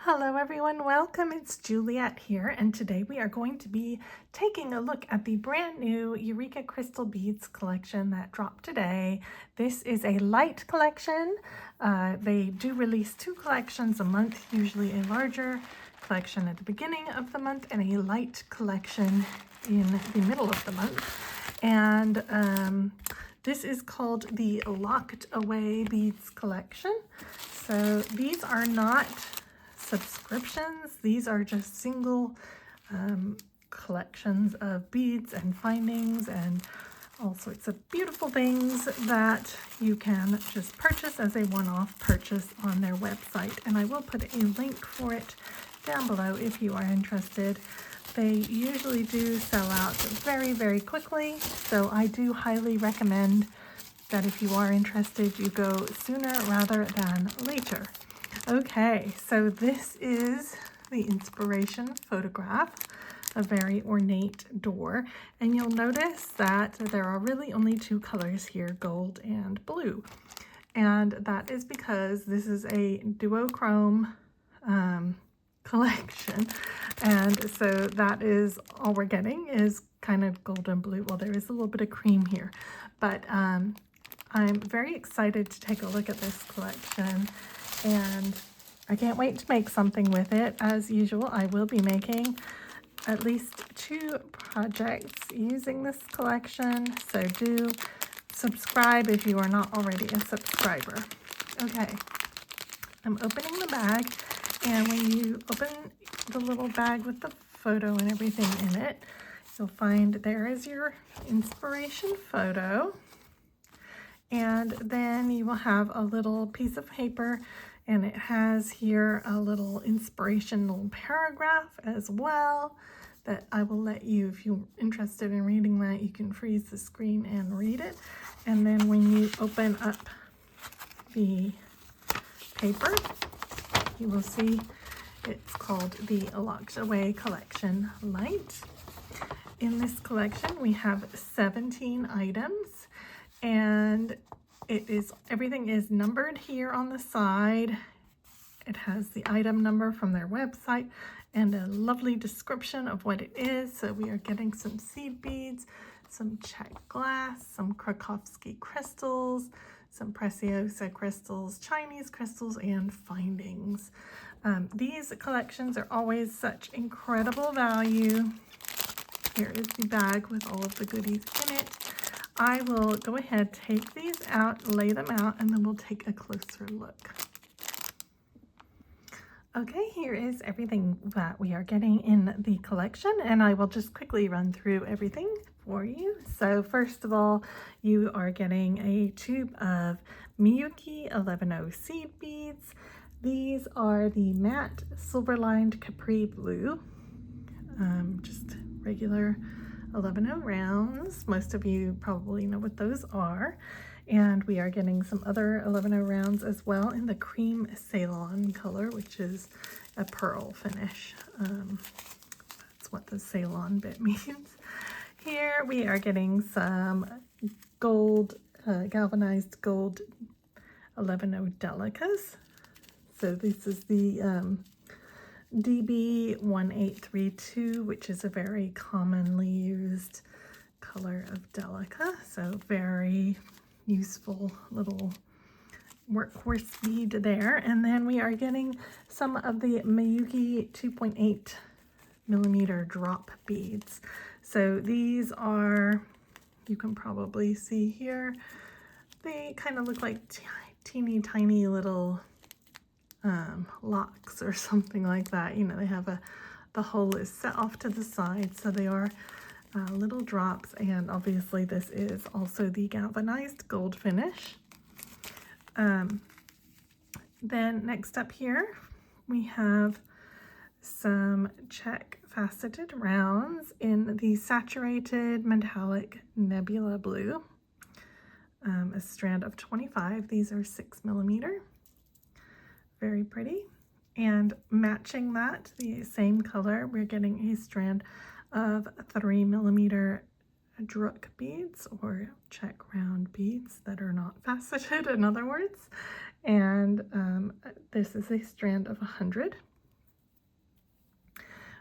Hello everyone, welcome. It's Juliet here, and today we are going to be taking a look at the brand new Eureka Crystal Beads collection that dropped today. This is a Lite collection. They do release two collections a month, usually a larger collection at the beginning of the month and a Lite collection in the middle of the month. And this is called the Locked Away Beads collection. So these are not subscriptions. These are just single collections of beads and findings and all sorts of beautiful things that you can just purchase as a one-off purchase on their website. And I will put a link for it down below if you are interested. They usually do sell out very, very quickly, so I do highly recommend that if you are interested, you go sooner rather than later. Okay, so this is the inspiration photograph, a very ornate door, and you'll notice that there are really only two colors here, gold and blue, and that is because this is a duochrome collection, and so that is all we're getting is kind of gold and blue. Well, there is a little bit of cream here, but I'm very excited to take a look at this collection. And I can't wait to make something with it. As usual, I will be making at least two projects using this collection. So do subscribe if you are not already a subscriber. Okay, I'm opening the bag. And when you open the little bag with the photo and everything in it, you'll find there is your inspiration photo. And then you will have a little piece of paper, and it has here a little inspirational paragraph as well that I will let you, if you're interested in reading that, you can freeze the screen and read it. And then when you open up the paper, you will see it's called the Locked Away Collection Lite. In this collection, we have 17 items. And everything is numbered here on the side. It has the item number from their website and a lovely description of what it is. So we are getting some seed beads, some check glass, some Krakowski crystals, some Preciosa crystals, Chinese crystals, and findings. These collections are always such incredible value. Here is the bag with all of the goodies in it. I will go ahead, take these out, lay them out, and then we'll take a closer look. Okay, here is everything that we are getting in the collection, and I will just quickly run through everything for you. So first of all, you are getting a tube of Miyuki 11O seed beads. These are the matte silver-lined Capri Blue, just regular 11O rounds. Most of you probably know what those are. And we are getting some other 11O rounds as well in the cream Ceylon color, which is a pearl finish. That's what the Ceylon bit means. Here we are getting some gold, galvanized gold 11O delicas. So this is the DB1832, which is a very commonly used color of delica, so very useful little workhorse bead there. And then we are getting some of the Miyuki 2.8 millimeter drop beads. So these are, you can probably see here, they kind of look like teeny tiny little locks or something like that. You know, they have the hole is set off to the side, so they are little drops. And obviously this is also the galvanized gold finish. Then next up here we have some check faceted rounds in the saturated metallic nebula blue, a strand of 25. These are 6 millimeter. Very pretty. And matching that, the same color, we're getting a strand of 3 millimeter Druk beads, or check round beads that are not faceted, in other words. And this is a strand of 100.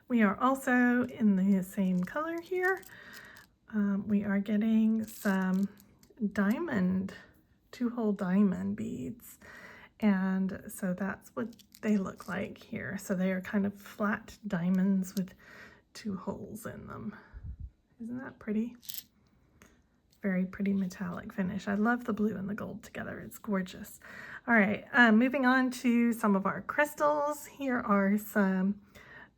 We are also in the same color here. We are getting some diamond, 2-hole diamond beads. And so that's what they look like here. So they are kind of flat diamonds with 2 holes in them. Isn't that pretty? Very pretty metallic finish. I love the blue and the gold together. It's gorgeous. All right, moving on to some of our crystals. Here are some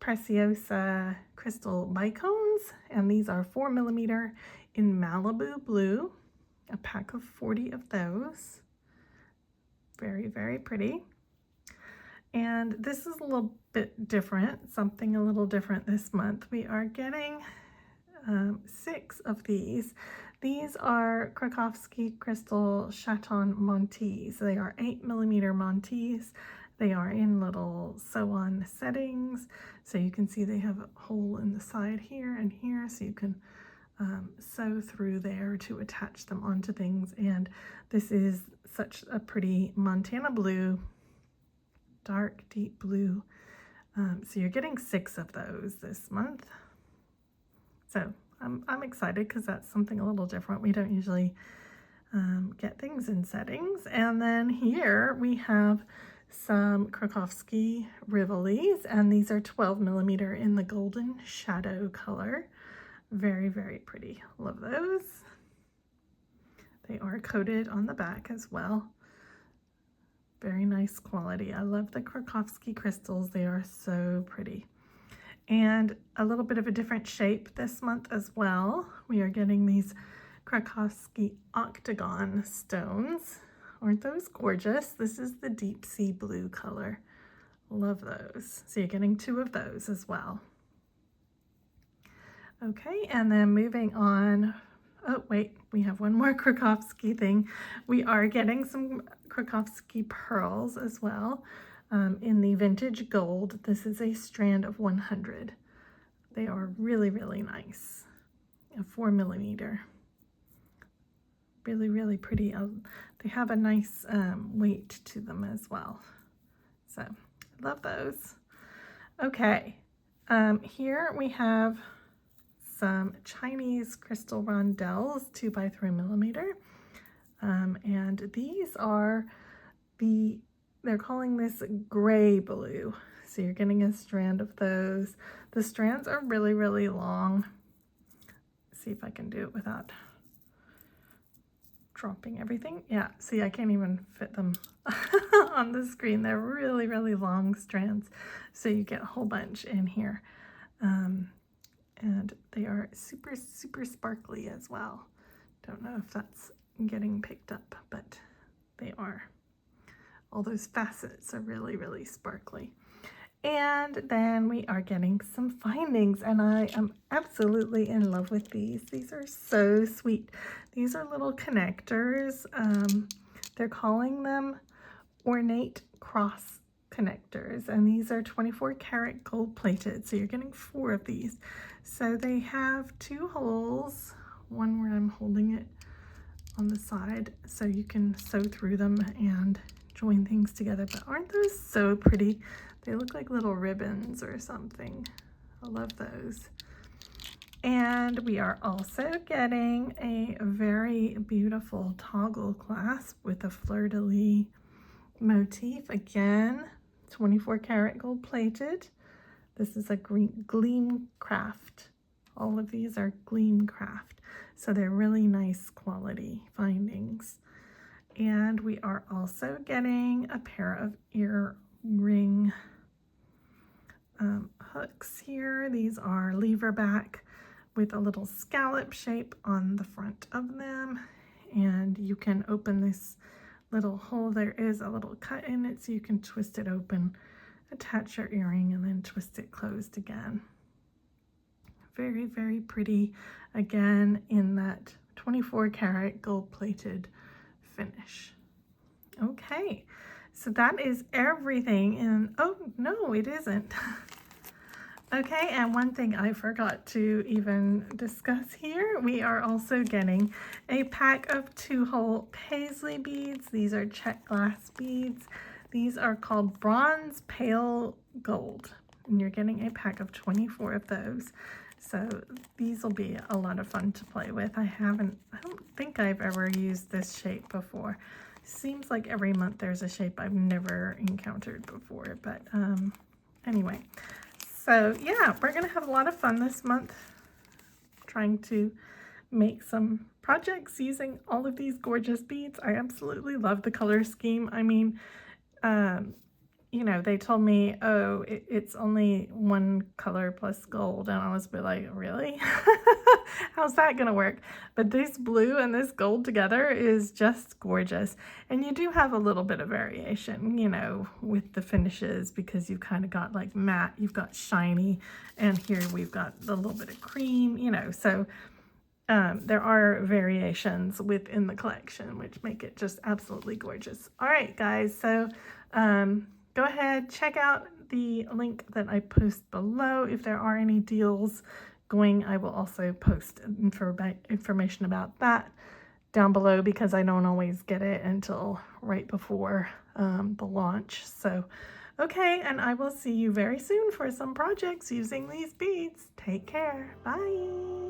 Preciosa crystal bicones, and these are 4mm in Malibu blue, a pack of 40 of those. Very, very pretty. And this is a little bit different, something a little different this month. We are getting 6 of these. These are Krakowski Crystal Chaton Montes. They are 8mm Montes. They are in little sew-on settings. So you can see they have a hole in the side here and here, so you can sew through there to attach them onto things. And this is such a pretty Montana blue, dark deep blue. So you're getting 6 of those this month. So I'm excited because that's something a little different. We don't usually get things in settings. And then here we have some Krakowski Rivolis, and these are 12mm in the golden shadow color. Very, very pretty. Love those. They are coated on the back as well. Very nice quality. I love the Krakowski crystals. They are so pretty. And a little bit of a different shape this month as well. We are getting these Krakowski octagon stones. Aren't those gorgeous? This is the deep sea blue color. Love those. So you're getting 2 of those as well. Okay, and then moving on. Oh, wait, we have one more Krakowski thing. We are getting some Krakowski pearls as well in the vintage gold. This is a strand of 100. They are really, really nice. A 4mm. Really, really pretty. They have a nice weight to them as well. So, I love those. Okay, here we have some Chinese crystal rondelles, 2x3mm. And these are they're calling this gray blue. So you're getting a strand of those. The strands are really, really long. Let's see if I can do it without dropping everything. Yeah, see, I can't even fit them on the screen. They're really, really long strands. So you get a whole bunch in here. And they are super, super sparkly as well. Don't know if that's getting picked up, but they are. All those facets are really, really sparkly. And then we are getting some findings, and I am absolutely in love with these. These are so sweet. These are little connectors. They're calling them ornate cross connectors, and these are 24 karat gold plated. So you're getting 4 of these. So they have 2 holes, one where I'm holding it on the side, so you can sew through them and join things together. But aren't those so pretty? They look like little ribbons or something. I love those. And we are also getting a very beautiful toggle clasp with a fleur-de-lis motif. Again, 24 karat gold plated. This is a gleam craft. All of these are gleam craft. So they're really nice quality findings. And we are also getting a pair of earring hooks here. These are lever back with a little scallop shape on the front of them. And you can open this little hole. There is a little cut in it, so you can twist it open, attach your earring, and then twist it closed again. Very, very pretty. Again, in that 24 karat gold plated finish. Okay, so that is everything. And oh no, it isn't. Okay, and one thing I forgot to even discuss here, we are also getting a pack of 2-hole paisley beads. These are check glass beads. These are called bronze pale gold. and you're getting a pack of 24 of those. So these will be a lot of fun to play with. I don't think I've ever used this shape before. Seems like every month there's a shape I've never encountered before, but anyway. So yeah, we're gonna have a lot of fun this month trying to make some projects using all of these gorgeous beads. I absolutely love the color scheme. I mean, you know, they told me, oh, it's only one color plus gold, and I was like, really? How's that gonna work? But this blue and this gold together is just gorgeous. And you do have a little bit of variation, you know, with the finishes, because you've kind of got like matte, you've got shiny, and here we've got a little bit of cream, you know, so there are variations within the collection, which make it just absolutely gorgeous. All right, guys, so go ahead, check out the link that I post below. If there are any deals going, I will also post information about that down below, because I don't always get it until right before the launch. So, okay, and I will see you very soon for some projects using these beads. Take care. Bye.